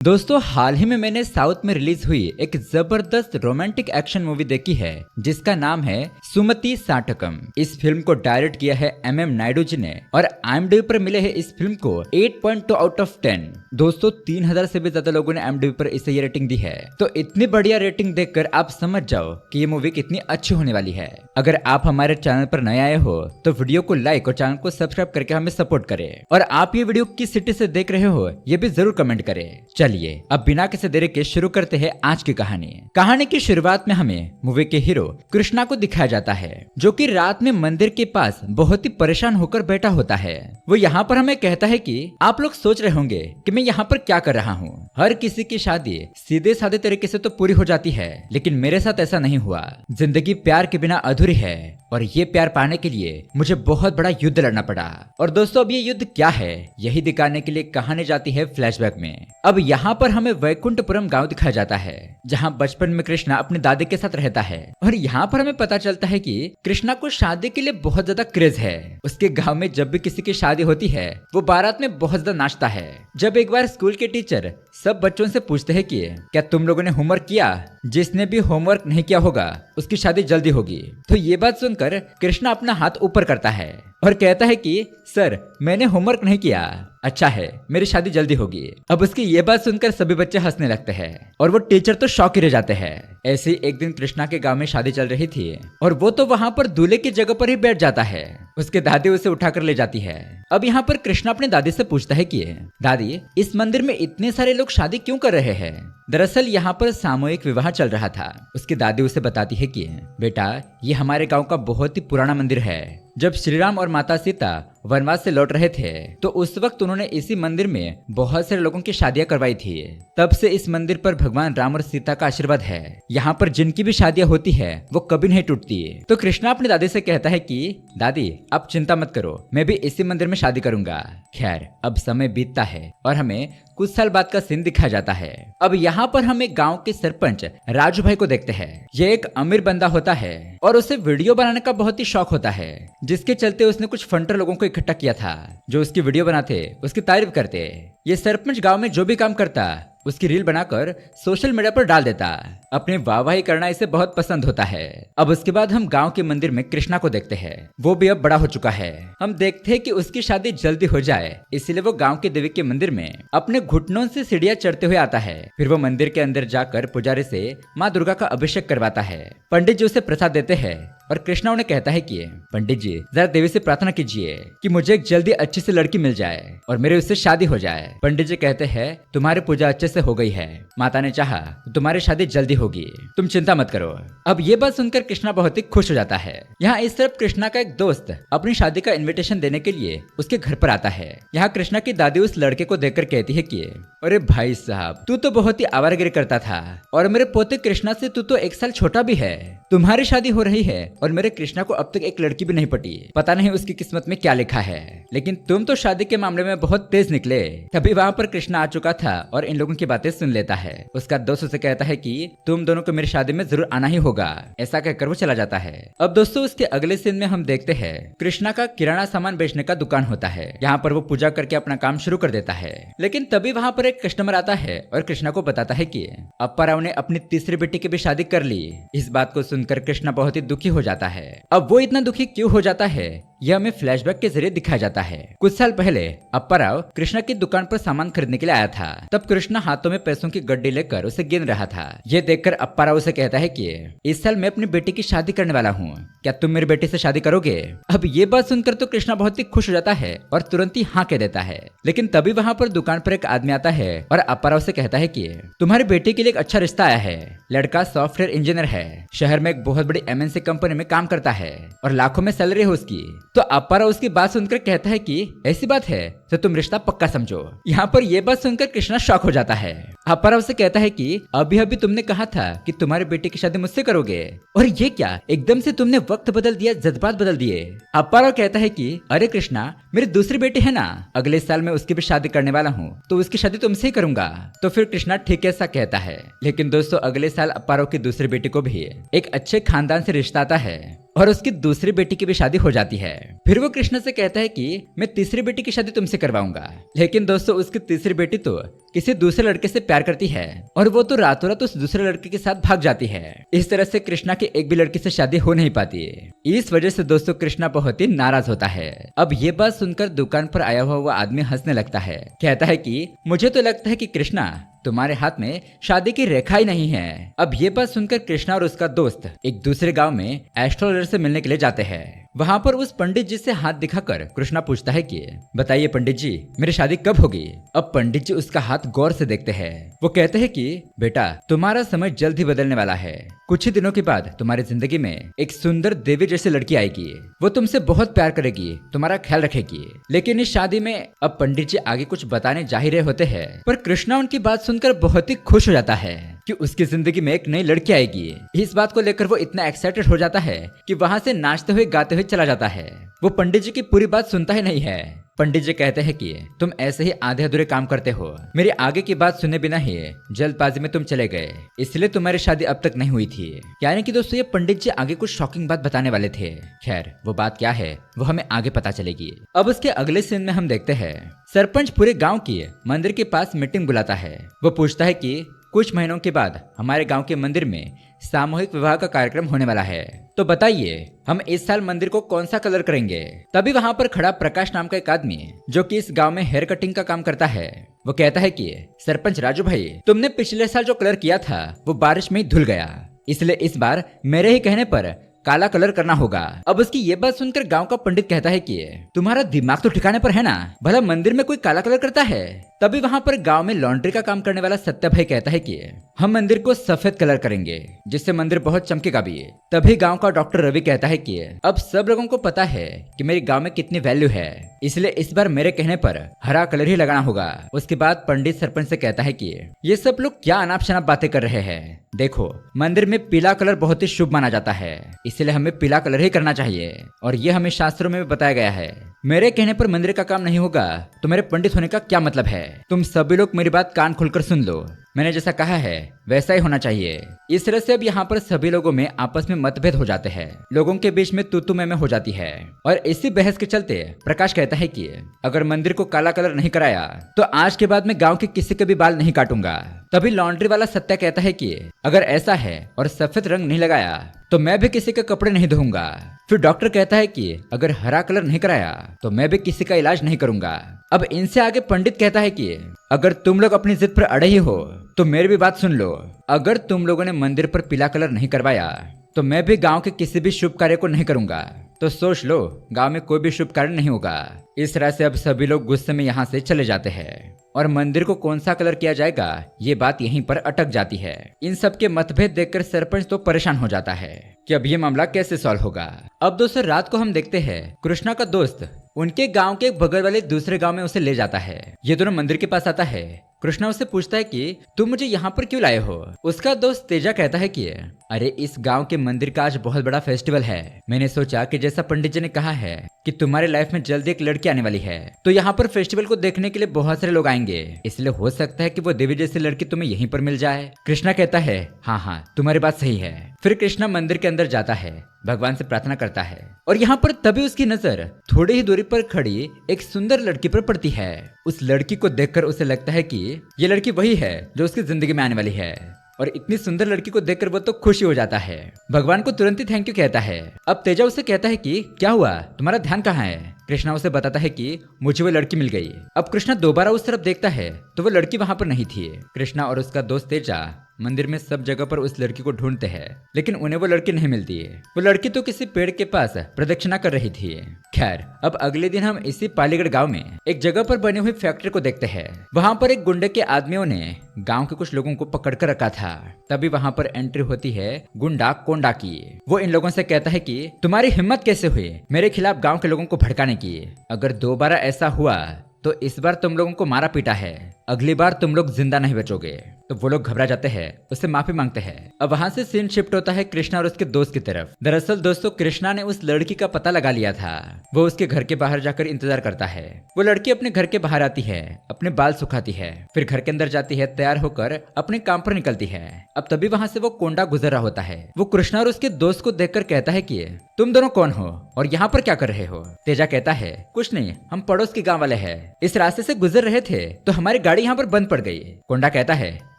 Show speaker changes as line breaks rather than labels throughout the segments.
दोस्तों हाल ही में मैंने साउथ में रिलीज हुई एक जबरदस्त रोमांटिक एक्शन मूवी देखी है जिसका नाम है सुमति साटकम। इस फिल्म को डायरेक्ट किया है MM नायडू जी ने और IMDb पर मिले है इस फिल्म को 8.2 आउट ऑफ 10। दोस्तों 3000 से भी ज्यादा लोगों ने IMDb पर इसे ये रेटिंग दी है। तो इतनी बढ़िया रेटिंग देखकर आप समझ जाओ कि ये मूवी कितनी अच्छी होने वाली है। अगर आप हमारे चैनल पर नए आए हो तो वीडियो को लाइक और चैनल को सब्सक्राइब करके हमें सपोर्ट करें और आप ये वीडियो किस सिटी से देख रहे हो ये भी जरूर कमेंट करें। चलिए अब बिना किसी देरी के शुरू करते हैं आज की कहानी की शुरुआत में हमें मूवी के हीरो कृष्णा को दिखाया जाता है जो कि रात में मंदिर के पास बहुत ही परेशान होकर बैठा होता है। वो यहाँ पर हमें कहता है कि आप लोग सोच रहे होंगे कि मैं यहाँ पर क्या कर रहा हूँ। हर किसी की शादी सीधे साधे तरीके से तो पूरी हो जाती है लेकिन मेरे साथ ऐसा नहीं हुआ। जिंदगी प्यार के बिना अधूरी है और ये प्यार पाने के लिए मुझे बहुत बड़ा युद्ध लड़ना पड़ा। और दोस्तों अब ये युद्ध क्या है यही दिखाने के लिए कहानी जाती है फ्लैशबैक में। अब यहाँ पर हमें वैकुंठपुरम गांव दिखाया जाता है जहां बचपन में कृष्णा अपनी दादी के साथ रहता है और यहाँ पर हमें पता चलता है कि कृष्णा को शादी के लिए बहुत ज्यादा क्रेज है। उसके गांव में जब भी किसी की शादी होती है वो बारात में बहुत ज्यादा नाचता है। जब एक बार स्कूल के टीचर सब बच्चों से पूछते हैं कि क्या तुम लोगों ने होमवर्क किया, जिसने भी होमवर्क नहीं किया होगा उसकी शादी जल्दी होगी। तो ये बात सुनकर कृष्णा अपना हाथ ऊपर करता है और कहता है कि सर मैंने होमवर्क नहीं किया, अच्छा है मेरी शादी जल्दी होगी। अब उसकी ये बात सुनकर सभी बच्चे हंसने लगते हैं और वो टीचर तो शॉक ही रह जाते हैं। ऐसे एक दिन कृष्णा के गांव में शादी चल रही थी और वो तो वहाँ पर दूल्हे की जगह पर ही बैठ जाता है। उसके दादी उसे उठाकर ले जाती है। अब यहाँ पर कृष्णा अपनी दादी से पूछता है कि दादी इस मंदिर में इतने सारे लोग शादी क्यों कर रहे हैं। दरअसल यहाँ पर सामूहिक विवाह चल रहा था। उसकी दादी उसे बताती है कि बेटा ये हमारे गांव का बहुत ही पुराना मंदिर है। जब श्री राम और माता सीता वनवास से लौट रहे थे तो उस वक्त उन्होंने इसी मंदिर में बहुत सारे लोगों की शादियां करवाई थी। तब से इस मंदिर पर भगवान राम और सीता का आशीर्वाद है। यहाँ पर जिनकी भी शादियां होती है वो कभी नहीं टूटती। तो कृष्णा अपनी दादी से कहता है कि दादी आप चिंता मत करो, मैं भी इसी मंदिर में शादी करूंगा। खैर अब समय बीतता है और हमें कुछ साल बाद का सीन दिखाया जाता है। अब यहाँ पर हम एक गांव के सरपंच राजू भाई को देखते हैं। ये एक अमीर बंदा होता है और उसे वीडियो बनाने का बहुत ही शौक होता है जिसके चलते उसने कुछ फंटर लोगों को इकट्ठा किया था जो उसकी वीडियो बनाते उसकी तारीफ करते। ये सरपंच गांव में जो भी काम करता उसकी रील बनाकर सोशल मीडिया पर डाल देता। अपनी वाहवाही करना इसे बहुत पसंद होता है। अब उसके बाद हम गांव के मंदिर में कृष्णा को देखते हैं। वो भी अब बड़ा हो चुका है। हम देखते हैं कि उसकी शादी जल्दी हो जाए इसलिए वो गांव के देवी के मंदिर में अपने घुटनों से सीढ़ियां चढ़ते हुए आता है। फिर वो मंदिर के अंदर जाकर पुजारी से माँ दुर्गा का अभिषेक करवाता है। पंडित जी उसे प्रसाद देते हैं और कृष्णा उन्हें कहता है कि पंडित जी जरा देवी से प्रार्थना कीजिए कि मुझे एक जल्दी अच्छी सी लड़की मिल जाए और मेरे उससे शादी हो जाए। पंडित जी कहते हैं तुम्हारी पूजा अच्छे से हो गई है, माता ने चाहा तो तुम्हारी शादी जल्दी होगी, तुम चिंता मत करो। अब ये बात सुनकर कृष्णा बहुत ही खुश हो जाता है। यहाँ इस तरफ कृष्णा का एक दोस्त अपनी शादी का इन्विटेशन देने के लिए उसके घर पर आता है। यहाँ कृष्णा की दादी उस लड़के को देखकर कहती है कि अरे भाई साहब तू तो बहुत ही आवारागिरी करता था और मेरे पोते कृष्णा से तू तो 1 साल छोटा भी है। तुम्हारी शादी हो रही है और मेरे कृष्णा को अब तक एक लड़की भी नहीं पटी। पता नहीं उसकी किस्मत में क्या लिखा है, लेकिन तुम तो शादी के मामले में बहुत तेज निकले। तभी वहाँ पर कृष्णा आ चुका था और इन लोगों की बातें सुन लेता है। उसका दोस्त उसे कहता है कि तुम दोनों को मेरी शादी में जरूर आना ही होगा। ऐसा कहकर वो चला जाता है। अब दोस्तों उसके अगले सीन में हम देखते हैं कृष्णा का किराना सामान बेचने का दुकान होता है। यहाँ पर वो पूजा करके अपना काम शुरू कर देता है। लेकिन तभी वहाँ पर एक कस्टमर आता है और कृष्णा को बताता है कि अप्पा राव ने अपनी तीसरी बेटी की भी शादी कर ली। इस बात को सुनकर कृष्णा बहुत ही दुखी हो जाता है। अब वो इतना दुखी क्यों हो जाता है यह हमें फ्लैशबैक के जरिए दिखाया जाता है। कुछ साल पहले अप्पा राव कृष्णा की दुकान पर सामान खरीदने के लिए आया था। तब कृष्णा हाथों में पैसों की गड्डी लेकर उसे गिन रहा था। ये देखकर अप्पा राव उसे कहता है कि इस साल मैं अपनी बेटी की शादी करने वाला हूँ, क्या तुम मेरी बेटी से शादी करोगे। अब ये बात सुनकर तो कृष्णा बहुत ही खुश हो जाता है और तुरंत ही हाँ कह देता है। लेकिन तभी वहाँ पर दुकान पर एक आदमी आता है और अप्पा राव से कहता है कि तुम्हारी बेटी के लिए एक अच्छा रिश्ता आया है। लड़का सॉफ्टवेयर इंजीनियर है, शहर में एक बहुत बड़ी MNC कंपनी में काम करता है और लाखों में सैलरी है उसकी। तो अप्पा राव उसकी बात सुनकर कहता है कि ऐसी बात है तो तुम रिश्ता पक्का समझो। यहाँ पर यह बात सुनकर कृष्णा शॉक हो जाता है। अप्पा राव से कहता है कि अभी अभी तुमने कहा था कि तुम्हारी बेटी की शादी मुझसे करोगे और ये क्या एकदम से तुमने वक्त बदल दिया, जज्बात बदल दिए। अप्पा राव कहता है कि अरे कृष्णा मेरी दूसरी बेटी है ना, अगले साल मैं उसकी भी शादी करने वाला हूँ तो उसकी शादी तुमसे ही करूंगा। तो फिर कृष्णा ठीक ऐसा कहता है। लेकिन दोस्तों अगले साल अप्पा राव की दूसरी बेटी को भी एक अच्छे खानदान से रिश्ता आता है और उसकी दूसरी बेटी की भी शादी हो जाती है। फिर वो कृष्णा से कहता है कि मैं तीसरी बेटी की शादी तुमसे करवाऊंगा। लेकिन दोस्तों उसकी तीसरी बेटी तो किसी दूसरे लड़के से प्यार करती है और वो तो रातों रात उस दूसरे लड़के के साथ भाग जाती है। इस तरह से कृष्णा की एक भी लड़की से शादी हो नहीं पाती। इस वजह से दोस्तों कृष्णा बहुत ही नाराज होता है। अब ये बात सुनकर दुकान पर आया हुआ वो आदमी हंसने लगता है, कहता है कि मुझे तो लगता है कि कृष्णा तुम्हारे हाथ में शादी की रेखा ही नहीं है। अब ये बात सुनकर कृष्णा और उसका दोस्त एक दूसरे गांव में एस्ट्रोलॉजर से मिलने के लिए जाते हैं। वहाँ पर उस पंडित जी से हाथ दिखाकर कृष्णा पूछता है कि बताइए पंडित जी, मेरी शादी कब होगी। अब पंडित जी उसका हाथ गौर से देखते हैं। वो कहते हैं कि बेटा तुम्हारा समय जल्द ही बदलने वाला है। कुछ ही दिनों के बाद तुम्हारी जिंदगी में एक सुंदर देवी जैसी लड़की आएगी। वो तुमसे बहुत प्यार करेगी, तुम्हारा ख्याल रखेगी। लेकिन इस शादी में अब पंडित जी आगे कुछ बताने जा ही रहे होते हैं, पर कृष्णा उनकी बात सुनकर बहुत ही खुश हो जाता है कि उसकी जिंदगी में एक नई लड़की आएगी। इस बात को लेकर वो इतना एक्साइटेड हो जाता है कि वहाँ से नाचते हुए गाते हुए चला जाता है। वो पंडित जी की पूरी बात सुनता ही नहीं है। पंडित जी कहते हैं कि तुम ऐसे ही आधे अधूरे काम करते हो, मेरी आगे की बात सुने बिना ही जल्दबाजी में तुम चले गए, इसलिए तुम्हारी शादी अब तक नहीं हुई थी। यानी कि दोस्तों ये पंडित जी आगे कुछ शॉकिंग बात बताने वाले थे। खैर वो बात क्या है वो हमें आगे पता चलेगी। अब उसके अगले सीन में हम देखते हैं सरपंच पूरे गाँव की मंदिर के पास मीटिंग बुलाता है। वो पूछता है कि कुछ महीनों के बाद हमारे गांव के मंदिर में सामूहिक विवाह का कार्यक्रम होने वाला है, तो बताइए हम इस साल मंदिर को कौन सा कलर करेंगे। तभी वहां पर खड़ा प्रकाश नाम का एक आदमी जो कि इस गांव में हेयर कटिंग का काम करता है, वो कहता है कि सरपंच राजू भाई, तुमने पिछले साल जो कलर किया था वो बारिश में ही धुल गया, इसलिए इस बार मेरे ही कहने पर काला कलर करना होगा। अब उसकी ये बात सुनकर गांव का पंडित कहता है कि तुम्हारा दिमाग तो ठिकाने पर है ना, भला मंदिर में कोई काला कलर करता है। तभी वहां पर गांव में लॉन्ड्री का काम करने वाला सत्य भाई कहता है कि हम मंदिर को सफेद कलर करेंगे जिससे मंदिर बहुत चमकेगा भी। तभी गांव का डॉक्टर रवि कहता है कि अब सब लोगों को पता है कि मेरे गांव में कितनी वैल्यू है, इसलिए इस बार मेरे कहने पर हरा कलर ही लगाना होगा। उसके बाद पंडित सरपंच से कहता है कि ये सब लोग क्या अनाप शनाप बातें कर रहे हैं। देखो मंदिर में पीला कलर बहुत ही शुभ माना जाता है, इसलिए हमें पीला कलर ही करना चाहिए और ये हमें शास्त्रों में भी बताया गया है। मेरे कहने पर मंदिर का काम नहीं होगा तो मेरे पंडित होने का क्या मतलब है। तुम सभी लोग मेरी बात कान खोलकर सुन लो, मैंने जैसा कहा है वैसा ही होना चाहिए। इस तरह से अब यहाँ पर सभी लोगों में आपस में मतभेद हो जाते हैं, लोगों के बीच में तू मैं हो जाती है। और इसी बहस के चलते प्रकाश कहता है कि अगर मंदिर को काला कलर नहीं कराया तो आज के बाद मैं गांव के किसी के भी बाल नहीं काटूंगा। तभी लॉन्ड्री वाला सत्या कहता है कि अगर ऐसा है और सफेद रंग नहीं लगाया तो मैं भी किसी के कपड़े नहीं धोऊंगा। फिर डॉक्टर कहता है कि अगर हरा कलर नहीं कराया तो मैं भी किसी का इलाज नहीं करूंगा। अब इनसे आगे पंडित कहता है कि अगर तुम लोग अपनी जिद पर अड़े ही हो तो मेरी भी बात सुन लो। अगर तुम लोगों ने मंदिर पर पीला कलर नहीं करवाया तो मैं भी गांव के किसी भी शुभ कार्य को नहीं करूंगा। तो सोच लो गांव में कोई भी शुभ कार्य नहीं होगा। इस तरह से अब सभी लोग गुस्से में यहाँ से चले जाते हैं और मंदिर को कौन सा कलर किया जाएगा ये बात यहीं पर अटक जाती है। इन सब के मतभेद देखकर सरपंच तो परेशान हो जाता है कि अब ये मामला कैसे सॉल्व होगा। अब दोस्तों रात को हम देखते हैं कृष्णा का दोस्त उनके गांव के बगल वाले दूसरे गांव में उसे ले जाता है। ये दोनों मंदिर के पास आता है। कृष्णा उससे पूछता है कि तुम मुझे यहाँ पर क्यों लाए हो। उसका दोस्त तेजा कहता है कि अरे इस गांव के मंदिर का आज बहुत बड़ा फेस्टिवल है। मैंने सोचा कि जैसा पंडित जी ने कहा है कि तुम्हारे लाइफ में जल्दी एक लड़की आने वाली है तो यहाँ पर फेस्टिवल को देखने के लिए बहुत सारे लोग आएंगे, इसलिए हो सकता है कि वो देवी जैसी लड़की तुम्हें यहीं पर मिल जाए। कृष्णा कहता है हाँ तुम्हारी बात सही है। फिर कृष्णा मंदिर के अंदर जाता है, भगवान से प्रार्थना करता है और यहाँ पर तभी उसकी नजर थोड़ी ही दूरी पर खड़ी एक सुंदर लड़की पर पड़ती है। उस लड़की को देखकर उसे लगता है कि ये लड़की वही है जो उसकी जिंदगी में आने वाली है और इतनी सुंदर लड़की को देखकर वो तो खुशी हो जाता है। भगवान को तुरंत ही थैंक यू कहता है। अब तेजा उसे कहता है कि क्या हुआ, तुम्हारा ध्यान कहाँ है। कृष्णा उसे बताता है कि मुझे वो लड़की मिल गई। अब कृष्णा दोबारा उस तरफ देखता है तो वो लड़की वहां पर नहीं थी। कृष्णा और उसका दोस्त तेजा मंदिर में सब जगह पर उस लड़की को ढूंढते हैं लेकिन उन्हें वो लड़की नहीं मिलती है। वो लड़की तो किसी पेड़ के पास प्रदक्षिणा कर रही थी। खैर अब अगले दिन हम इसी पालीगढ़ गांव में एक जगह पर बनी हुई फैक्ट्री को देखते हैं। वहां पर एक गुंडे के आदमियों ने गांव के कुछ लोगों को पकड़ कर रखा था। तभी वहां पर एंट्री होती है गुंडा कोंडा की। वो इन लोगों से कहता है कि तुम्हारी हिम्मत कैसे हुई मेरे खिलाफ गाँव के लोगों को भड़काने की। अगर दोबारा ऐसा हुआ तो इस बार तुम लोगों को मारा पीटा है। अगली बार तुम लोग जिंदा नहीं बचोगे। तो वो लोग घबरा जाते हैं, उससे माफी मांगते हैं। अब वहां से सीन शिफ्ट होता है कृष्णा और उसके दोस्त की तरफ। दरअसल दोस्तों कृष्णा ने उस लड़की का पता लगा लिया था। वो उसके घर के बाहर जाकर इंतजार करता है। वो लड़की अपने घर के बाहर आती है, अपने बाल सुखाती है, फिर घर के अंदर जाती है, तैयार होकर अपने काम पर निकलती है। अब तभी वहां से वो कोंडा गुजर रहा होता है। वो कृष्णा और उसके दोस्त को देखकर कहता है कि तुम दोनों कौन हो और यहाँ पर क्या कर रहे हो? तेजा कहता है कुछ नहीं, हम पड़ोस के गांव वाले हैं, इस रास्ते से गुजर रहे थे तो हमारी गाड़ी यहाँ पर बंद पड़ गई। कोंडा कहता है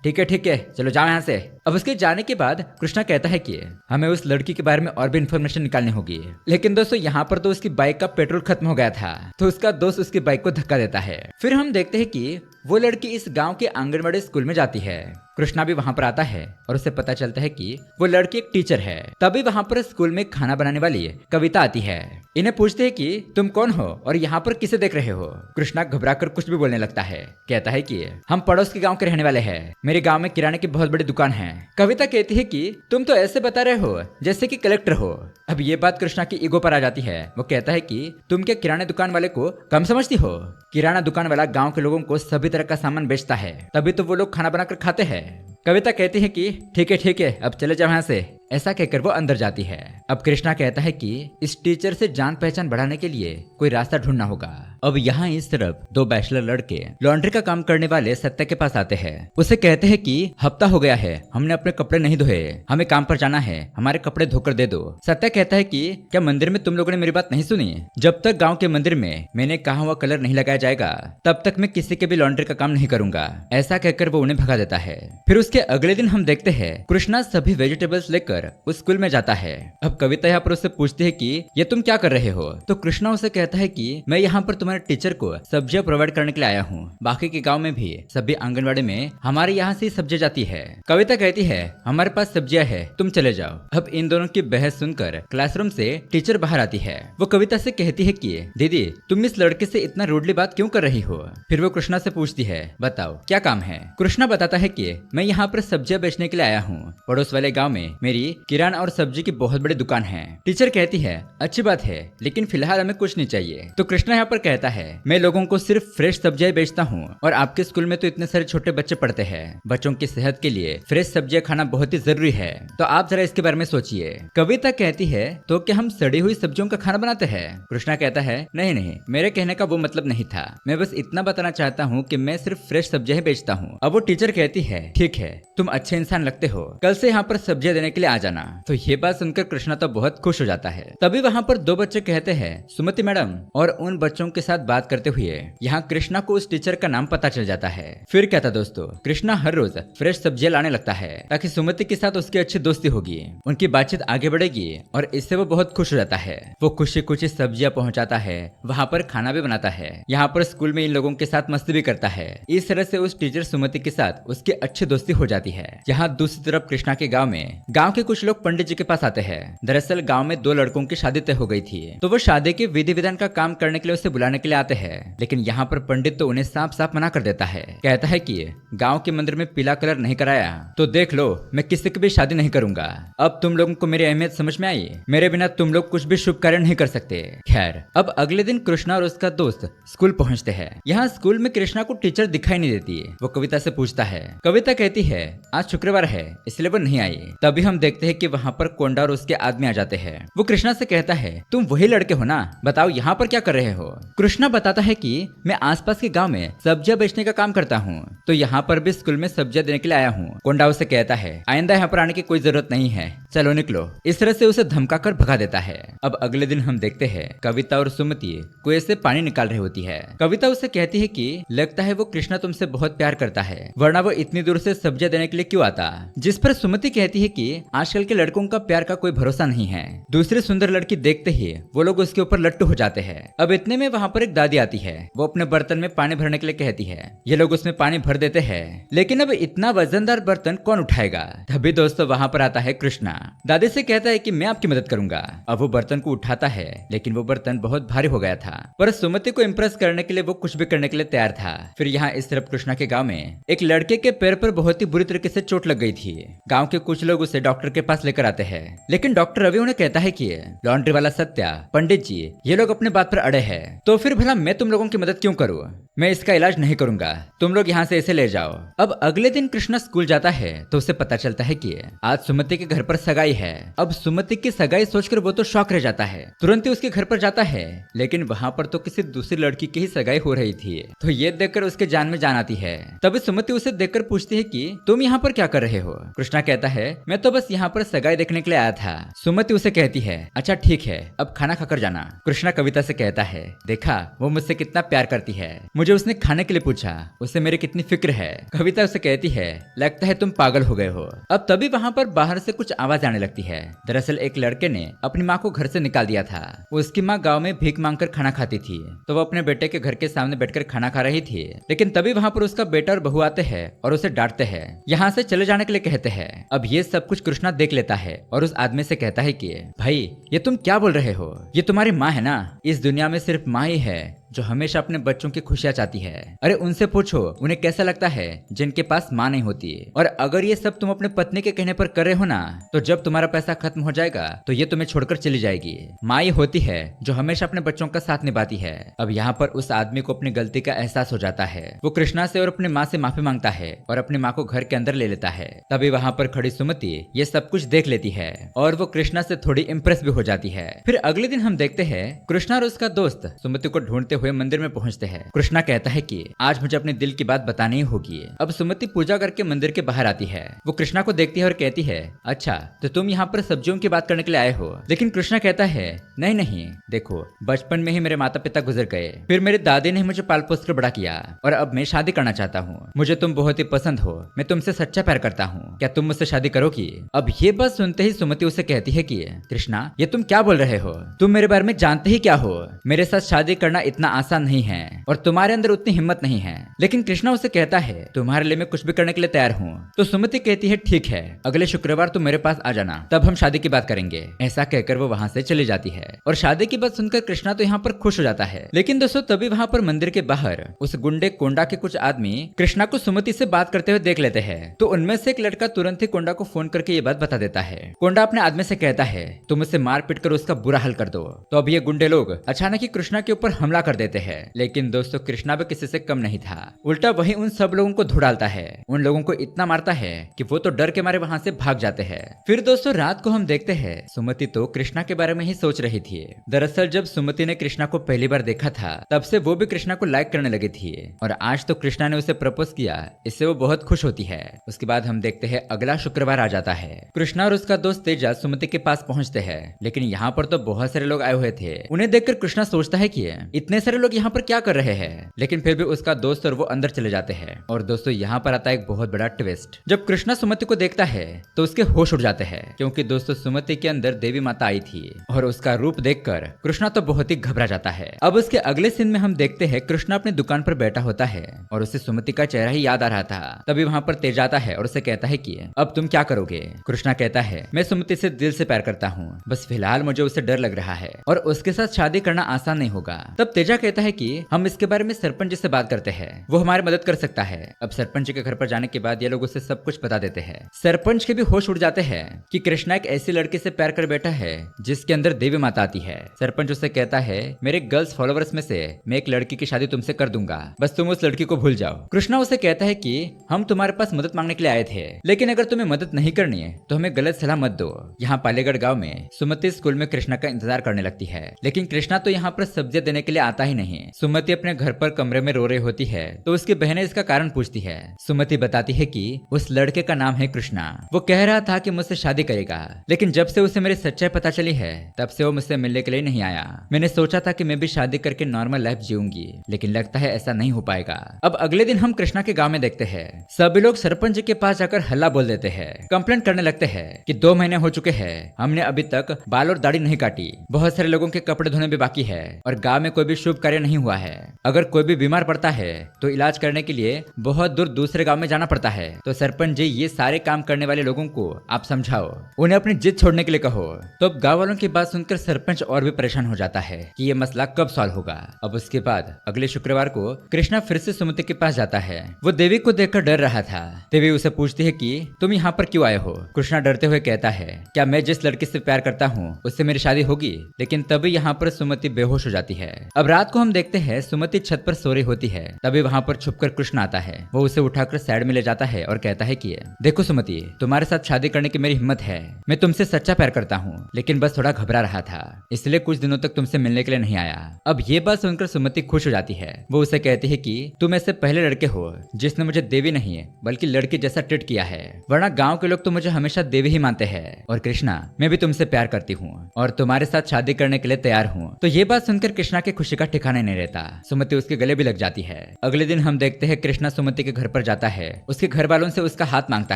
ठीक है चलो जाओ यहाँ से। अब उसके जाने के बाद कृष्णा कहता है कि हमें उस लड़की के बारे में और भी इन्फॉर्मेशन निकालनी होगी। लेकिन दोस्तों यहाँ पर तो उसकी बाइक का पेट्रोल खत्म हो गया था, तो उसका दोस्त उसकी बाइक को धक्का देता है। फिर हम देखते हैं कि वो लड़की इस गांव के आंगनबाड़ी स्कूल में जाती है। कृष्णा भी वहां पर आता है और उसे पता चलता है कि वो लड़की एक टीचर है। तभी वहां पर स्कूल में खाना बनाने वाली कविता आती है। इन्हें पूछते हैं कि तुम कौन हो और यहाँ पर किसे देख रहे हो? कृष्णा घबराकर कुछ भी बोलने लगता है। कहता है कि हम पड़ोस के गांव के रहने वाले हैं, मेरे गांव में किराने की बहुत बड़ी दुकान है। कविता कहती है कि तुम तो ऐसे बता रहे हो जैसे कि कलेक्टर हो। अब ये बात कृष्णा की ईगो पर आ जाती है। वो कहता है कि तुम क्या किराने दुकान वाले को कम समझती हो? किराना दुकान वाला गाँव के लोगों को सभी तरह का सामान बेचता है, तभी तो वो लोग खाना बनाकर खाते हैं। कविता कहती है कि ठीक है अब चले जाओ यहाँ से। ऐसा कहकर वो अंदर जाती है। अब कृष्णा कहता है कि इस टीचर से जान पहचान बढ़ाने के लिए कोई रास्ता ढूंढना होगा। अब यहाँ इस तरफ दो बैचलर लड़के लॉन्ड्री का काम करने वाले सत्या के पास आते हैं। उसे कहते हैं कि हफ्ता हो गया है, हमने अपने कपड़े नहीं धोए, हमें काम पर जाना है, हमारे कपड़े धोकर दे दो। सत्या कहता है कि क्या मंदिर में तुम लोगों ने मेरी बात नहीं सुनी? जब तक गाँव के मंदिर में मैंने कहा हुआ कलर नहीं लगाया जाएगा तब तक मैं किसी के भी लॉन्ड्री का काम नहीं करूंगा। ऐसा कहकर वो उन्हें भगा देता है। फिर उसके अगले दिन हम देखते हैं कृष्णा सभी वेजिटेबल्स लेकर उस स्कूल में जाता है। अब कविता यहाँ पर उससे पूछती है कि ये तुम क्या कर रहे हो? तो कृष्णा उसे कहता है कि मैं यहाँ पर तुम्हारे टीचर को सब्जियां प्रोवाइड करने के लिए आया हूँ। बाकी के गांव में भी सभी आंगनबाड़ी में हमारे यहाँ से सब्जी जाती है। कविता कहती है हमारे पास सब्जियां है, तुम चले जाओ। अब इन दोनों की बहस सुनकर क्लासरूम से टीचर बाहर आती है। वो कविता से कहती है कि दीदी तुम इस लड़के से इतना रूडली बात क्यों कर रही हो? फिर वो कृष्णा से पूछती है बताओ क्या काम है? कृष्णा बताता है कि मैं यहाँ पर सब्जियां बेचने के लिए आया हूँ। पड़ोस वाले गाँव में मेरी किराना और सब्जी की बहुत बड़ी दुकान है। टीचर कहती है अच्छी बात है, लेकिन फिलहाल हमें कुछ नहीं चाहिए। तो कृष्णा यहाँ पर कहता है मैं लोगों को सिर्फ फ्रेश सब्जियां बेचता हूँ और आपके स्कूल में तो इतने सारे छोटे बच्चे पढ़ते हैं, बच्चों की सेहत के लिए फ्रेश सब्जियां खाना बहुत ही जरूरी है, तो आप जरा इसके बारे में सोचिए। कविता कहती है तो क्या हम सड़ी हुई सब्जियों का खाना बनाते हैं? कृष्णा कहता है नहीं, मेरे कहने का वो मतलब नहीं था, मैं बस इतना बताना चाहता हूँ कि मैं सिर्फ फ्रेश सब्जियां ही बेचता हूँ। अब वो टीचर कहती है ठीक है, तुम अच्छे इंसान लगते हो, कल से यहाँ पर सब्जियां देने के लिए आ जाना। तो ये बात सुनकर कृष्णा तो बहुत खुश हो जाता है। तभी वहाँ पर दो बच्चे कहते हैं सुमति मैडम, और उन बच्चों के साथ बात करते हुए यहाँ कृष्णा को उस टीचर का नाम पता चल जाता है। फिर क्या था दोस्तों, कृष्णा हर रोज फ्रेश सब्जियां लाने लगता है ताकि सुमति के साथ उसकी अच्छी दोस्ती होगी, उनकी बातचीत आगे बढ़ेगी और इससे वो बहुत खुश हो जाता है। वो खुशी खुशी सब्जियां पहुँचाता है, वहाँ पर खाना भी बनाता है, यहाँ पर स्कूल में इन लोगों के साथ मस्ती भी करता है। इस तरह से उस टीचर सुमति के साथ उसकी अच्छी दोस्ती हो जाती है। यहाँ दूसरी तरफ कृष्णा के गाँव में गाँव के कुछ लोग पंडित जी के पास आते हैं। दरअसल गांव में दो लड़कों की शादी तय हो गई थी, तो वो शादी के विधि विधान का काम करने के लिए उसे बुलाने के लिए आते हैं। लेकिन यहाँ पर पंडित तो उन्हें साफ साफ मना कर देता है। कहता है कि गांव के मंदिर में पीला कलर नहीं कराया तो देख लो मैं किसी की भी शादी नहीं करूंगा। अब तुम लोगों को मेरी अहमियत समझ में आई, मेरे बिना तुम लोग कुछ भी शुभ कार्य नहीं कर सकते। खैर अब अगले दिन कृष्णा और उसका दोस्त स्कूल पहुँचते हैं। यहाँ स्कूल में कृष्णा को टीचर दिखाई नहीं देती। वो कविता से पूछता है। कविता कहती है आज शुक्रवार है इसलिए वो नहीं आई। तभी हम देखते हैं कि वहाँ पर कोंडा और उसके आदमी आ जाते हैं। वो कृष्णा से कहता है तुम वही लड़के हो ना, बताओ यहाँ पर क्या कर रहे हो? कृष्णा बताता है कि मैं आसपास के गांव में सब्जियां बेचने का काम करता हूँ, तो यहाँ पर भी स्कूल में सब्जियां देने के लिए आया हूँ। कोंडा उसे कहता है आइंदा यहाँ पर आने की कोई जरूरत नहीं है, चलो निकलो। इस तरह से उसे धमकाकर भगा देता है। अब अगले दिन हम देखते हैं कविता और सुमति कुएं से पानी निकाल रही होती है। कविता उसे कहती है कि लगता है वो कृष्णा तुमसे बहुत प्यार करता है, वरना वो इतनी दूर से सब्जियां देने के लिए क्यों आता? जिस पर सुमति कहती है कि आजकल के लड़कों का प्यार का कोई भरोसा नहीं है, दूसरी सुंदर लड़की देखते ही वो लोग उसके ऊपर लट्टू हो जाते हैं। अब इतने में वहाँ पर एक दादी आती है। वो अपने बर्तन में पानी भरने के लिए कहती है। ये लोग उसमें पानी भर देते हैं, लेकिन अब इतना वजनदार बर्तन कौन उठाएगा? तभी दोस्तों वहाँ पर आता है कृष्णा। दादी से कहता है कि मैं आपकी मदद करूंगा। अब वो बर्तन को उठाता है, लेकिन वो बर्तन बहुत भारी हो गया था, पर सुमति को इम्प्रेस करने के लिए वो कुछ भी करने के लिए तैयार था। फिर यहाँ इस तरफ कृष्णा के गाँव में एक लड़के के पैर पर बहुत ही बुरी तरीके से चोट लग गई थी। गाँव के कुछ लोग उसे डॉक्टर के पास लेकर आते हैं, लेकिन डॉक्टर रवि उन्हें कहता है कि लॉन्ड्री वाला सत्या, पंडित जी ये लोग अपने बात पर अड़े हैं। तो फिर फिर भला मैं तुम लोगों की मदद क्यों करूँ? मैं इसका इलाज नहीं करूंगा, तुम लोग यहाँ से इसे ले जाओ। अब अगले दिन कृष्णा स्कूल जाता है तो उसे पता चलता है कि आज सुमति के घर पर सगाई है। अब सुमति की सगाई सोचकर वो तो शॉक रह जाता है, तुरंत ही उसके घर पर जाता है, लेकिन वहाँ पर तो किसी दूसरी लड़की की ही सगाई हो रही थी। तो ये देखकर उसके जान में जान आती है। तभी सुमति उसे देखकर पूछती है कि तुम यहाँ पर क्या कर रहे हो? कृष्णा कहता है मैं तो बस यहाँ पर सगाई देखने के लिए आया था। सुमति उसे कहती है अच्छा ठीक है, अब खाना खाकर जाना। कृष्णा कविता से कहता है देखा वो मुझसे कितना प्यार करती है, मुझे उसने खाने के लिए पूछा, उसे मेरी कितनी फिक्र है। कविता उसे कहती है लगता है तुम पागल हो गए हो। अब तभी वहाँ पर बाहर से कुछ आवाज आने लगती है। दरअसल एक लड़के ने अपनी माँ को घर से निकाल दिया था। उसकी माँ गाँव में भीख मांगकर खाना खाती थी, तो वो अपने बेटे के घर के सामने बैठकर खाना खा रही थी। लेकिन तभी वहाँ पर उसका बेटा और बहू आते हैं और उसे डांटते हैं, यहाँ से चले जाने के लिए कहते हैं। अब ये सब कुछ कृष्णा देख लेता है और उस आदमी से कहता है कि भाई ये तुम क्या बोल रहे हो, ये तुम्हारी माँ है ना? इस दुनिया में सिर्फ माँ ही है जो हमेशा अपने बच्चों की खुशियां चाहती है। अरे उनसे पूछो उन्हें कैसा लगता है जिनके पास माँ नहीं होती। और अगर ये सब तुम अपने पत्नी के कहने पर कर रहे हो ना, तो जब तुम्हारा पैसा खत्म हो जाएगा तो ये तुम्हें छोड़कर चली जाएगी। माँ ही होती है जो हमेशा अपने बच्चों का साथ निभाती है। अब यहाँ पर उस आदमी को अपनी गलती का एहसास हो जाता है। वो कृष्णा से और अपनी माँ से माफी मांगता है और अपनी माँ को घर के अंदर ले लेता है। तभी वहाँ पर खड़ी सुमति ये सब कुछ देख लेती है और वो कृष्णा से थोड़ी इम्प्रेस भी हो जाती है। फिर अगले दिन हम देखते हैं कृष्णा और उसका दोस्त सुमति को ढूंढते हुए मंदिर में पहुंचते हैं। कृष्णा कहता है कि आज मुझे अपने दिल की बात बतानी ही होगी। अब सुमति पूजा करके मंदिर के बाहर आती है। वो कृष्णा को देखती है और कहती है अच्छा तो तुम यहाँ पर सब्जियों की बात करने के लिए आए हो। लेकिन कृष्णा कहता है नहीं नहीं, देखो बचपन में ही मेरे माता पिता गुजर गए, फिर मेरी दादी ने मुझे पाल पोस कर बड़ा किया और अब मैं शादी करना चाहता हूँ। मुझे तुम बहुत ही पसंद हो, मैं तुमसे सच्चा प्यार करता हूँ, क्या तुम मुझसे शादी करोगी? अब ये बात सुनते ही सुमति उसे कहती है कि कृष्णा ये तुम क्या बोल रहे हो, तुम मेरे बारे में जानते ही क्या हो, मेरे साथ शादी करना इतना आसान नहीं है और तुम्हारे अंदर उतनी हिम्मत नहीं है। लेकिन कृष्णा उसे कहता है तुम्हारे लिए मैं कुछ भी करने के लिए तैयार हूँ। तो सुमति कहती है ठीक है, अगले शुक्रवार तुम मेरे पास आ जाना, तब हम शादी की बात करेंगे। ऐसा कहकर वो वहाँ से चली जाती है और शादी की बात सुनकर कृष्णा तो यहाँ पर खुश हो जाता है। लेकिन दोस्तों तभी वहाँ पर मंदिर के बाहर उस गुंडे कोंडा के कुछ आदमी कृष्णा को सुमति से बात करते हुए देख लेते हैं। तो उनमें से एक लड़का तुरंत ही कोंडा को फोन करके ये बात बता देता है। कोंडा अपने आदमी से कहता है तुम उसे मार पीट कर उसका बुरा हाल कर दो। तो अब ये गुंडे लोग अचानक ही कृष्णा के ऊपर हमला कर देते हैं। लेकिन दोस्तों कृष्णा भी किसी से कम नहीं था, उल्टा वही उन सब लोगों को धो डालता है। उन लोगों को इतना मारता है कि वो तो डर के मारे वहाँ से भाग जाते हैं। फिर दोस्तों रात को हम देखते हैं सुमति तो कृष्णा के बारे में ही सोच रही थी। दरअसल जब सुमति ने कृष्णा को पहली बार देखा था तब से वो भी कृष्णा को लाइक करने लगी थी और आज तो कृष्णा ने उसे प्रपोज किया, इससे वो बहुत खुश होती है। उसके बाद हम देखते हैं अगला शुक्रवार आ जाता है। कृष्णा और उसका दोस्त तेजा सुमति के पास पहुंचते हैं, लेकिन यहाँ पर तो बहुत सारे लोग आए हुए थे। उन्हें देखकर कृष्णा सोचता है कि इतने सारे लोग यहाँ पर क्या कर रहे हैं, लेकिन फिर भी उसका दोस्त और वो अंदर चले जाते हैं। और दोस्तों यहाँ पर आता है एक बहुत बड़ा ट्विस्ट। जब कृष्णा सुमति को देखता है तो उसके होश उड़ जाते हैं, क्योंकि दोस्तों सुमति के अंदर देवी माता आई थी और उसका रूप देखकर कृष्णा तो बहुत ही घबरा जाता है। अब उसके अगले सीन में हम देखते हैं कृष्णा अपनी दुकान पर बैठा होता है और उसे सुमति का चेहरा ही याद आ रहा था। तभी वहाँ पर तेज आता है और उसे कहता है कि अब तुम क्या करोगे? कृष्णा कहता है मैं सुमति से दिल से प्यार करता हूँ, बस फिलहाल मुझे उसे डर लग रहा है और उसके साथ शादी करना आसान नहीं होगा। तब तेजा कहता है कि हम इसके बारे में सरपंच जी से बात करते हैं, वो हमारी मदद कर सकता है। अब सरपंच जी के घर पर जाने के बाद ये लोग उसे सब कुछ बता देते हैं। सरपंच के भी होश उड़ जाते हैं कि कृष्णा एक ऐसी लड़की से प्यार कर बैठा है जिसके अंदर देवी माता आती है। सरपंच उसे कहता है मेरे गर्ल्स फॉलोवर्स में से मैं एक लड़की की शादी तुमसे कर दूंगा, बस तुम उस लड़की को भूल जाओ। कृष्णा उसे कहता है कि हम तुम्हारे पास मदद मांगने के लिए आए थे, लेकिन अगर तुम्हें मदद नहीं करनी है तो हमें गलत सलाह मत दो। यहाँ पालेगढ़ गाँव में सुमति स्कूल में कृष्णा का इंतजार करने लगती है, लेकिन कृष्णा तो यहाँ पर सब्जियां देने के लिए आता ही नहीं। सुमति अपने घर पर कमरे में रो रही होती है तो उसकी बहनें इसका कारण पूछती है। सुमति बताती है कि उस लड़के का नाम है कृष्णा, वो कह रहा था कि मुझसे शादी करेगा, लेकिन जब से उसे मेरी सच्चाई पता चली है तब से वो मुझसे मिलने के लिए नहीं आया। मैंने सोचा था कि मैं भी शादी करके नॉर्मल लाइफ जीऊंगी, लेकिन लगता है ऐसा नहीं हो पाएगा। अब अगले दिन हम कृष्णा के गाँव में देखते हैं सभी लोग सरपंच जी के पास जाकर हल्ला बोल देते हैं, कंप्लेंट करने लगते हैं कि 2 महीने हो चुके हैं, हमने अभी तक बाल और दाढ़ी नहीं काटी, बहुत सारे लोगों के कपड़े धोने भी बाकी है और गाँव में कोई भी शुभ कार्य नहीं हुआ है। अगर कोई भी बीमार पड़ता है तो इलाज करने के लिए बहुत दूर दूसरे गांव में जाना पड़ता है। तो सरपंच जी ये सारे काम करने वाले लोगों को आप समझाओ, उन्हें अपनी जिद छोड़ने के लिए कहो। तो अब गांव वालों की बात सुनकर सरपंच और भी परेशान हो जाता है कि ये मसला कब सॉल्व होगा। अब उसके बाद अगले शुक्रवार को कृष्णा फिर से सुमति के पास जाता है। वो देवी को देखकर डर रहा था। देवी उसे पूछती है कि तुम यहाँ पर क्यों आए हो? कृष्णा डरते हुए कहता है क्या मैं जिस लड़की से प्यार करता हूँ उससे मेरी शादी होगी? लेकिन तभी यहाँ पर सुमति बेहोश हो जाती है। अब रात रात को हम देखते हैं सुमति छत पर सो रही होती है। तभी वहाँ पर छुपकर कृष्ण आता है। वो उसे उठाकर साइड में ले जाता है और कहता है कि देखो सुमति, तुम्हारे साथ शादी करने की मेरी हिम्मत है। मैं तुमसे सच्चा प्यार करता हूँ, लेकिन बस थोड़ा घबरा रहा था, इसलिए कुछ दिनों तक तुमसे मिलने के लिए नहीं आया। अब ये बात सुनकर सुमति खुश हो जाती है। वो उसे कहती है कि तुम ऐसे पहले लड़के हो जिसने मुझे देवी नहीं बल्कि लड़की जैसा ट्रीट किया है, वरना गाँव के लोग तो मुझे हमेशा देवी ही मानते हैं। और कृष्णा, मैं भी तुमसे प्यार करती हूँ और तुम्हारे साथ शादी करने के लिए तैयार हूँ। तो ये बात सुनकर कृष्णा की खुशी का ठिकाना नहीं रहता। सुमति उसके गले भी लग जाती है। अगले दिन हम देखते हैं कृष्णा सुमति के घर पर जाता है, उसके घर वालों से उसका हाथ मांगता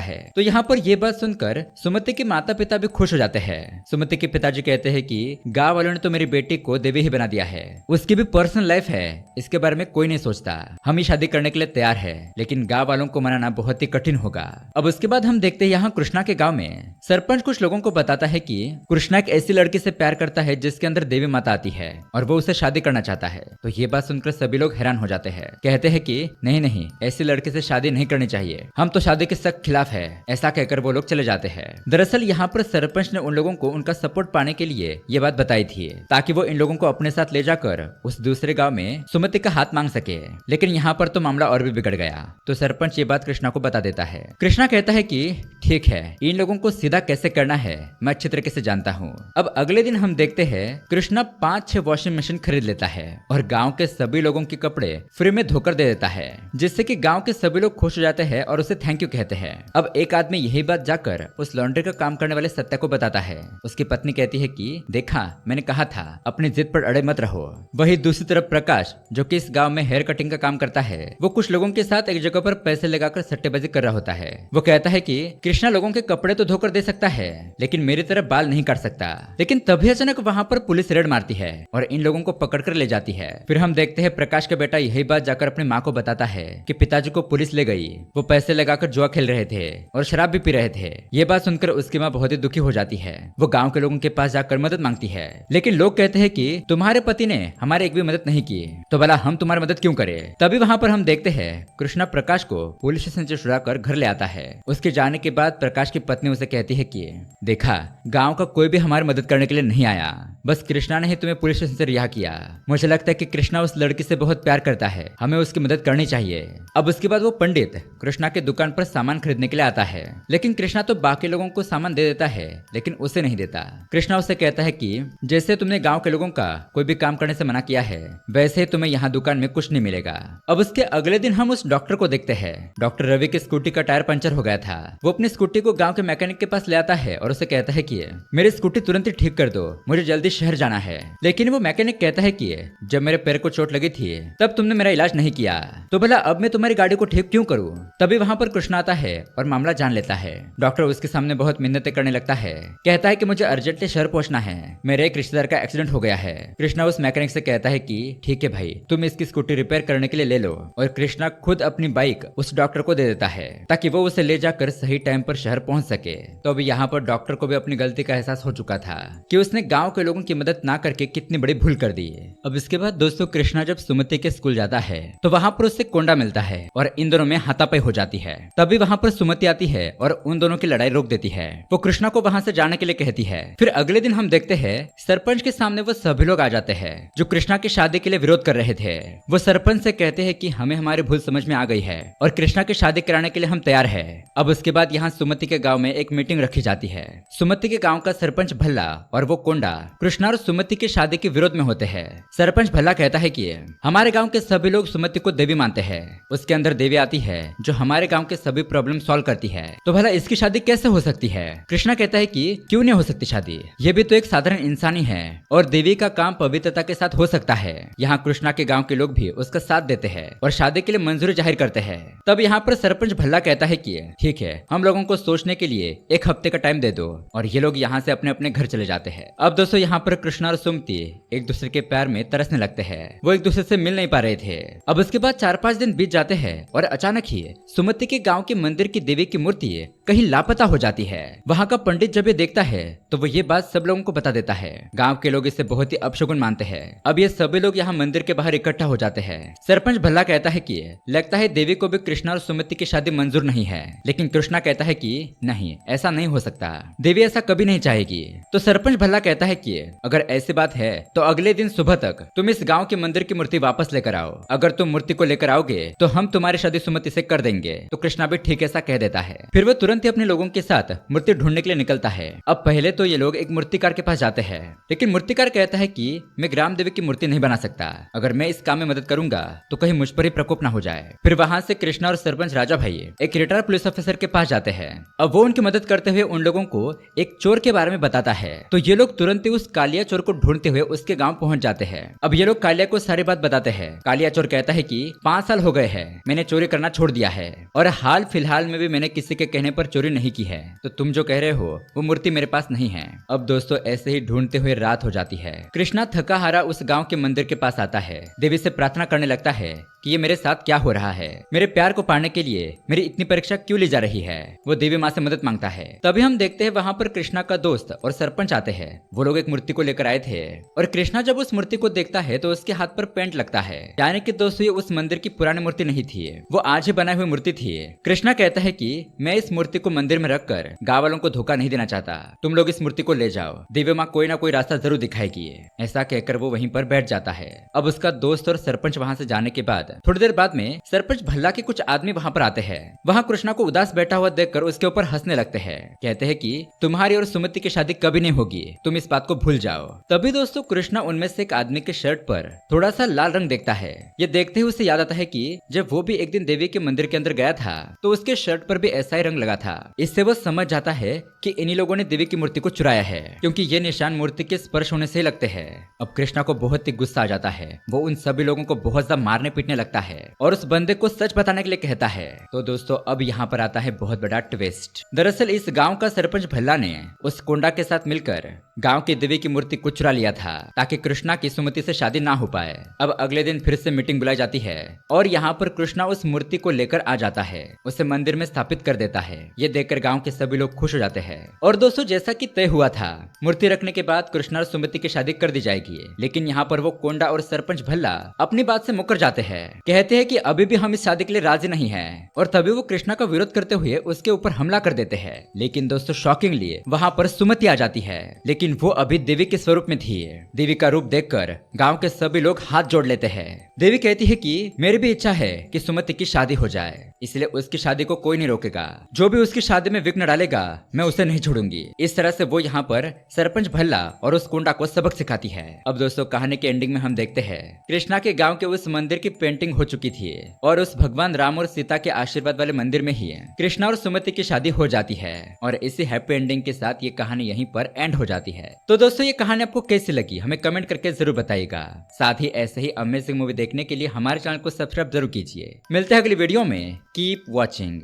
है। तो यहाँ पर ये बात सुनकर सुमति के माता पिता भी खुश हो जाते हैं। सुमति के पिताजी कहते हैं कि गाँव वालों ने तो मेरी बेटी को देवी ही बना दिया है, उसकी भी पर्सनल लाइफ है, इसके बारे में कोई नहीं सोचता। हम ही शादी करने के लिए तैयार है, लेकिन गाँव वालों को मनाना बहुत ही कठिन होगा। अब उसके बाद हम देखते हैं यहाँ कृष्णा के गाँव में सरपंच कुछ लोगों को बताता है कि कृष्णा एक ऐसी लड़की से प्यार करता है जिसके अंदर देवी माता आती है और वो उसे शादी करना चाहता है। तो ये बात सुनकर सभी लोग हैरान हो जाते हैं, कहते हैं कि नहीं नहीं, ऐसी लड़की से शादी नहीं करनी चाहिए, हम तो शादी के सख्त खिलाफ है। ऐसा कहकर वो लोग चले जाते हैं। दरअसल यहाँ पर सरपंच ने उन लोगों को उनका सपोर्ट पाने के लिए ये बात बताई थी, ताकि वो इन लोगों को अपने साथ ले जाकर उस दूसरे गाँव में सुमति का हाथ मांग सके। लेकिन यहाँ पर तो मामला और भी बिगड़ गया। तो सरपंच ये बात कृष्णा को बता देता है। कृष्णा कहता है कि ठीक है, इन लोगों को सीधा कैसे करना है मैं अच्छी तरीके से जानता हूँ। अब अगले दिन हम देखते हैं कृष्णा 5-6 वॉशिंग मशीन खरीद लेता है और गांव के सभी लोगों के कपड़े फ्री में धोकर दे देता है, जिससे कि गांव के सभी लोग खुश हो जाते हैं और उसे थैंक यू कहते हैं। अब एक आदमी यही बात जाकर उस लॉन्ड्री का काम करने वाले सत्या को बताता है। उसकी पत्नी कहती है कि देखा, मैंने कहा था अपनी जिद पर अड़े मत रहो। वही दूसरी तरफ प्रकाश, जो कि इस गाँव में हेयर कटिंग का काम करता है, वो कुछ लोगों के साथ एक जगह पर पैसे लगाकर सट्टेबाजी कर रहा होता है। वो कहता है कि कृष्णा लोगों के कपड़े तो धोकर दे सकता है, लेकिन मेरी तरह बाल नहीं काट सकता। लेकिन तभी अचानक वहाँ पर पुलिस रेड मारती है और इन लोगों को पकड़कर ले जाती है। फिर हम देखते हैं प्रकाश का बेटा यही बात जाकर अपनी माँ को बताता है कि पिताजी को पुलिस ले गई, वो पैसे लगाकर जुआ खेल रहे थे और शराब भी पी रहे थे। ये बात सुनकर उसकी माँ बहुत ही दुखी हो जाती है। वो गाँव के लोगों के पास जाकर मदद मांगती है, लेकिन लोग कहते हैं कि तुम्हारे पति ने हमारे एक भी मदद नहीं की, तो भला हम तुम्हारी मदद क्यों करें। तभी वहाँ पर हम देखते हैं कृष्णा प्रकाश को पुलिस स्टेशन से छुड़ाकर घर ले आता है। उसके जाने के बाद प्रकाश की पत्नी उसे कहती है कि देखा, गांव का कोई भी हमारी मदद करने के लिए नहीं आया, बस कृष्णा ने ही तुम्हें पुलिस स्टेशन से रिहा किया। मुझे लगता है कि कृष्णा उस लड़की से बहुत प्यार करता है, हमें उसकी मदद करनी चाहिए। अब उसके बाद वो पंडित कृष्णा के दुकान पर सामान खरीदने के लिए आता है, लेकिन कृष्णा तो बाकी लोगों को सामान दे देता है, लेकिन उसे नहीं देता। कृष्णा उसे कहता है कि जैसे तुमने गाँव के लोगों का कोई भी काम करने से मना किया है, वैसे ही तुम्हें यहाँ दुकान में कुछ नहीं मिलेगा। अब उसके अगले दिन हम उस डॉक्टर को देखते हैं। डॉक्टर रवि की स्कूटी का टायर पंचर हो गया था। वो अपनी स्कूटी को गांव के मैकेनिक के पास ले आता है और उसे कहता है कि मेरी स्कूटी तुरंत ही ठीक कर दो, मुझे जल्दी शहर जाना है। लेकिन वो मैकेनिक कहता है कि जब मेरे पैर को चोट लगी थी तब तुमने मेरा इलाज नहीं किया, तो भला अब मैं तुम्हारी गाड़ी को ठीक क्यों करूं। तभी वहां पर कृष्णा आता है और मामला जान लेता है। डॉक्टर उसके सामने बहुत मिन्नतें करने लगता है, कहता है कि मुझे अर्जेंटली शहर पहुंचना है, मेरे एक रिश्तेदार का एक्सीडेंट हो गया है। कृष्णा उस मैकेनिक से कहता है कि ठीक है भाई, तुम इसकी स्कूटी रिपेयर करने के लिए ले लो। और कृष्णा खुद अपनी बाइक उस डॉक्टर को दे देता है ताकि वो उसे ले जाकर सही टाइम पर शहर पहुंच सके। तो अभी यहाँ पर डॉक्टर को भी अपनी गलती का एहसास हो चुका था कि उसने गांव के लोगों की मदद ना करके कितनी बड़ी भूल कर दी। अब इसके बाद दोस्तों कृष्णा जब सुमति के स्कूल जाता है तो वहाँ पर उससे कोंडा मिलता है और इन दोनों में हाथापाई हो जाती है। तभी वहाँ पर सुमति आती है और उन दोनों की लड़ाई रोक देती है। वो कृष्णा को वहाँ से जाने के लिए कहती है। फिर अगले दिन हम देखते हैं सरपंच के सामने वो सभी लोग आ जाते हैं जो कृष्णा की शादी के लिए विरोध कर रहे थे। वो सरपंच से कहते हैं कि हमें हमारी भूल समझ में आ गई है और कृष्णा की शादी कराने के लिए हम तैयार है। अब उसके बाद यहाँ सुमति के गाँव में एक मीटिंग रखी जाती है। सुमति के गाँव का सरपंच भल्ला और वो कोंडा कृष्णा और सुमति की शादी के विरोध में होते हैं। सरपंच भल्ला कहता है कि हमारे गाँव के सभी लोग सुमति को देवी मानते हैं, उसके अंदर देवी आती है जो हमारे गाँव के सभी प्रॉब्लम सॉल्व करती है, तो भला इसकी शादी कैसे हो सकती है। कृष्णा कहता है कि क्यों नहीं हो सकती शादी, ये भी तो एक साधारण इंसान ही है और देवी का काम पवित्रता के साथ हो सकता है। यहाँ कृष्णा के गाँव के लोग भी उसका साथ देते हैं और शादी के लिए मंजूरी जाहिर करते हैं। तब यहाँ पर सरपंच भल्ला कहता है कि ठीक है, हम लोगों को सोचने के लिए एक हफ्ते का टाइम दे दो, और ये लोग यहाँ से अपने अपने घर चले जाते हैं। अब दोस्तों यहाँ पर कृष्णा और सुमति एक दूसरे के प्यार में तरसने लगते हैं। वो एक दूसरे से मिल नहीं पा रहे थे। अब उसके बाद 4-5 दिन बीत जाते हैं और अचानक ही सुमति के गाँव के मंदिर की देवी की मूर्ति कहीं लापता हो जाती है। वहाँ का पंडित जब ये देखता है तो वो ये बात सब लोगों को बता देता है। गाँव के लोग इसे बहुत ही अपशगुन मानते हैं। अब ये सभी लोग यहाँ मंदिर के बाहर इकट्ठा हो जाते हैं। सरपंच भल्ला कहता है कि लगता है देवी को भी कृष्णा और सुमति की शादी मंजूर नहीं है, लेकिन कृष्णा कहता है कि नहीं, ऐसा नहीं हो सकता, देवी ऐसा कभी नहीं चाहेगी। तो सरपंच भल्ला कहता है कि अगर ऐसी बात है तो अगले दिन सुबह तक तुम इस गांव के मंदिर की मूर्ति वापस लेकर आओ। अगर तुम मूर्ति को लेकर आओगे तो हम तुम्हारी शादी सुमति से कर देंगे। तो कृष्णा भी ठीक ऐसा कह देता है। फिर वो तुरंत ही अपने लोगों के साथ मूर्ति ढूंढने के लिए निकलता है। अब पहले तो ये लोग एक मूर्तिकार के पास जाते हैं, लेकिन मूर्तिकार कहता है कि मैं ग्राम देवी की मूर्ति नहीं बना सकता। अगर मैं इस काम में मदद करूंगा तो कहीं मुझ पर ही प्रकोप ना हो जाए। फिर वहां से कृष्णा और सरपंच राजा भाई एक रिटायर्ड पुलिस ऑफिसर के पास जाते हैं। अब वो उनकी मदद करते हुए उन लोगों को एक चोर के बारे में बताता है। तो ये लोग तुरंत ही उस कालिया चोर को ढूंढते हुए उसके गांव पहुंच जाते हैं। अब ये लोग कालिया को सारी बात बताते हैं। कालिया चोर कहता है कि 5 साल हो गए हैं मैंने चोरी करना छोड़ दिया है और हाल फिलहाल में भी मैंने किसी के कहने पर चोरी नहीं की है। तो तुम जो कह रहे हो वो मूर्ति मेरे पास नहीं है। अब दोस्तों ऐसे ही ढूंढते हुए रात हो जाती है। कृष्णा थका हारा उस गांव के मंदिर के पास आता है। देवी से प्रार्थना करने लगता है कि ये मेरे साथ क्या हो रहा है, मेरे प्यार को पाने के लिए मेरी इतनी परीक्षा क्यों ली जा रही है। वो देवी माँ से मदद मांगता है। तभी हम देखते हैं वहाँ पर कृष्णा का दोस्त और सरपंच आते हैं। वो लोग एक मूर्ति को लेकर आए थे और कृष्णा जब उस मूर्ति को देखता है तो उसके हाथ पर पेंट लगता है। यानी कि दोस्तों ये उस मंदिर की पुरानी मूर्ति नहीं थी, वो आज ही बनाई हुई मूर्ति थी। कृष्णा कहता है कि मैं इस मूर्ति को मंदिर में रखकर गाँव वालों को धोखा नहीं देना चाहता, तुम लोग इस मूर्ति को ले जाओ, देवी माँ कोई ना कोई रास्ता जरूर दिखाएगी। ऐसा कहकर वो वहीं पर बैठ जाता है। अब उसका दोस्त और सरपंच वहाँ से जाने के बाद थोड़ी देर बाद में सरपंच भल्ला के कुछ आदमी वहाँ पर आते हैं। वहाँ कृष्णा को उदास बैठा हुआ देखकर उसके ऊपर हंसने लगते हैं। कहते हैं कि तुम्हारी और सुमति की शादी कभी नहीं होगी, तुम इस बात को भूल जाओ। तभी दोस्तों कृष्णा उनमें से एक आदमी के शर्ट पर थोड़ा सा लाल रंग देखता है। ये देखते ही उसे याद आता है कि जब वो भी एक दिन देवी के मंदिर के अंदर गया था तो उसके शर्ट पर भी ऐसा ही रंग लगा था। इससे वो समझ जाता है कि इन्हीं लोगों ने देवी की मूर्ति को चुराया है, क्योंकि ये निशान मूर्ति के स्पर्श होने से ही लगते हैं। अब कृष्णा को बहुत ही गुस्सा आ जाता है। वो उन सभी लोगों को बहुत ज्यादा मारने पीटने लगता है और उस बंदे को सच बताने के लिए कहता है। तो दोस्तों अब यहाँ पर आता है बहुत बड़ा ट्विस्ट। दरअसल इस गांव का सरपंच भल्ला ने उस कोंडा के साथ मिलकर गांव की देवी की मूर्ति को चुरा लिया था ताकि कृष्णा की सुमति से शादी ना हो पाए। अब अगले दिन फिर से मीटिंग बुलाई जाती है और यहाँ पर कृष्णा उस मूर्ति को लेकर आ जाता है, उसे मंदिर में स्थापित कर देता है। ये देखकर गांव के सभी लोग खुश हो जाते हैं। और दोस्तों जैसा कि तय हुआ था, मूर्ति रखने के बाद कृष्णा और सुमति की शादी कर दी जाएगी। लेकिन यहाँ पर वो कोंडा और सरपंच भल्ला अपनी बात से मुकर जाते हैं। कहते हैं कि अभी भी हम इस शादी के लिए राजी नहीं है और तभी वो कृष्णा का विरोध करते हुए उसके ऊपर हमला कर देते हैं। लेकिन दोस्तों शॉकिंगली वहाँ पर सुमति आ जाती है, लेकिन वो अभी देवी के स्वरूप में थी। देवी का रूप देखकर गांव के सभी लोग हाथ जोड़ लेते हैं। देवी कहती है कि मेरी भी इच्छा है कि सुमति की शादी हो जाए, इसलिए उसकी शादी को कोई नहीं रोकेगा। जो भी उसकी शादी में विघ्न डालेगा मैं उसे नहीं छोड़ूंगी। इस तरह से वो यहाँ पर सरपंच भल्ला और उस कोंडा को सबक सिखाती है। अब दोस्तों कहानी के एंडिंग में हम देखते हैं कृष्णा के गांव के उस मंदिर की पेंटिंग हो चुकी थी और उस भगवान राम और सीता के आशीर्वाद वाले मंदिर में ही कृष्णा और सुमति की शादी हो जाती है। और इसी हैप्पी एंडिंग के साथ ये कहानी यहीं पर एंड हो जाती है। तो दोस्तों ये कहानी आपको कैसी लगी हमें कमेंट करके जरूर बताइएगा। साथ ही ऐसे ही अमेजिंग मूवी देखने के लिए हमारे चैनल को सब्सक्राइब जरूर कीजिए। मिलते हैं अगली वीडियो में। Keep watching.